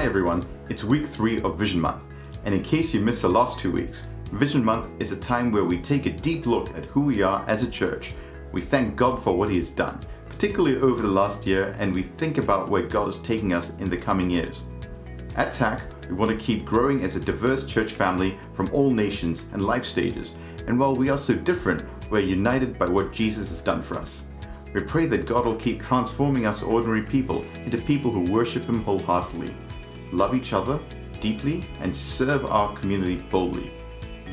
Hi everyone, it's week 3 of Vision Month, and in case you missed the last 2 weeks, Vision Month is a time where we take a deep look at who we are as a church. We thank God for what He has done, particularly over the last year, and we think about where God is taking us in the coming years. At TAC, we want to keep growing as a diverse church family from all nations and life stages, and while we are so different, we're united by what Jesus has done for us. We pray that God will keep transforming us ordinary people into people who worship Him wholeheartedly, love each other deeply, and serve our community boldly.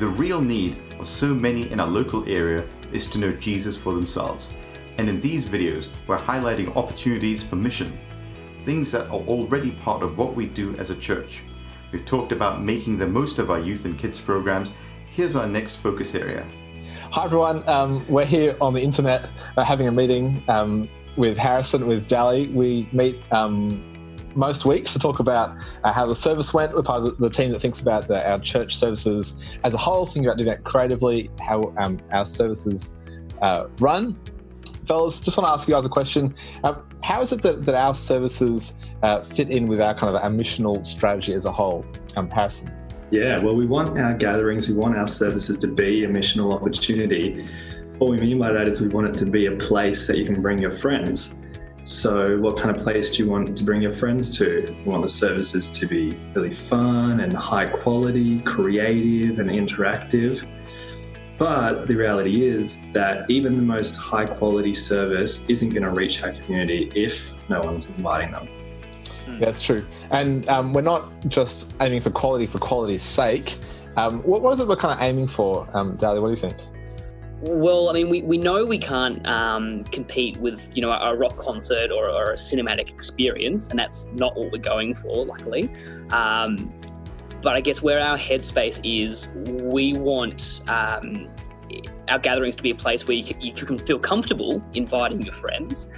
The real need of so many in our local area is to know Jesus for themselves. And in these videos, we're highlighting opportunities for mission, things that are already part of what we do as a church. We've talked about making the most of our youth and kids programs. Here's our next focus area. Hi everyone, we're here on the internet having a meeting with Harrison, with Dally. We meet most weeks to talk about how the service went. We're part of the team that thinks about our church services as a whole, thinking about doing that creatively, how our services run. Fellas, just want to ask you guys a question. How is it that our services fit in with our kind of our missional strategy as a whole? Harrison? Yeah, well, we want our gatherings, we want our services to be a missional opportunity. What we mean by that is we want it to be a place that you can bring your friends. So what kind of place do you want to bring your friends to? We want the services to be really fun and high quality, creative and interactive. But the reality is that even the most high quality service isn't going to reach our community if no one's inviting them. That's true. And we're not just aiming for quality's sake. What is it we're kind of aiming for, Dali? What do you think? Well, I mean, we know we can't compete with, a rock concert or a cinematic experience, and that's not what we're going for, luckily. But I guess where our headspace is, we want our gatherings to be a place where you can feel comfortable inviting your friends,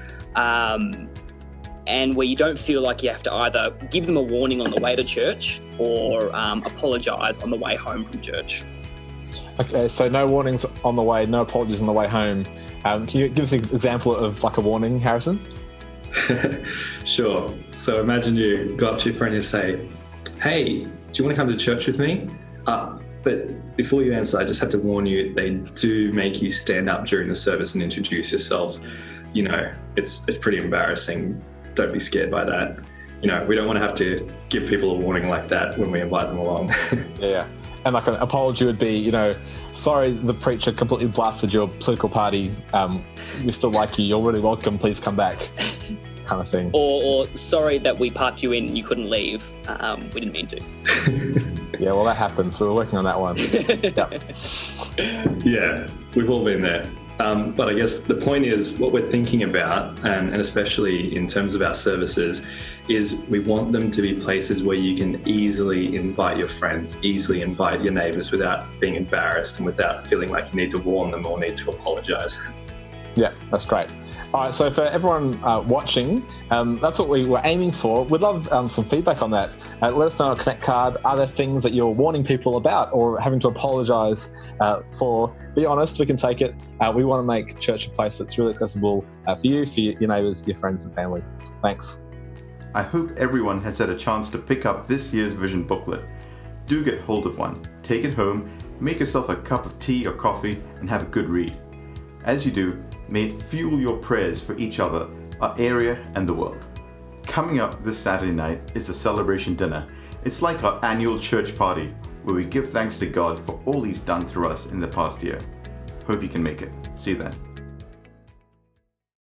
and where you don't feel like you have to either give them a warning on the way to church or apologise on the way home from church. Okay, so no warnings on the way, no apologies on the way home. Can you give us an example of like a warning, Harrison? Sure. So imagine you go up to your friend and say, "Hey, do you want to come to church with me?" But before you answer, I just have to warn you, they do make you stand up during the service and introduce yourself. It's pretty embarrassing. Don't be scared by that. We don't want to have to give people a warning like that when we invite them along. Yeah. And like an apology would be, sorry, the preacher completely blasted your political party. We still like you. You're really welcome. Please come back, kind of thing. Or sorry that we parked you in and you couldn't leave. We didn't mean to. Yeah, well, that happens. We were working on that one. Yep. Yeah, we've all been there. But I guess the point is what we're thinking about, and especially in terms of our services, is we want them to be places where you can easily invite your friends, easily invite your neighbours without being embarrassed and without feeling like you need to warn them or need to apologise. Yeah, that's great. All right, so for everyone watching, that's what we were aiming for. We'd love some feedback on that. Let us know on a Connect card. Are there things that you're warning people about or having to apologise for? Be honest, we can take it. We want to make church a place that's really accessible for you, for your neighbours, your friends and family. Thanks. I hope everyone has had a chance to pick up this year's Vision booklet. Do get hold of one, take it home, make yourself a cup of tea or coffee and have a good read. As you do, may it fuel your prayers for each other, our area and the world. Coming up this Saturday night is a celebration dinner. It's like our annual church party where we give thanks to God for all He's done through us in the past year. Hope you can make it. See you then.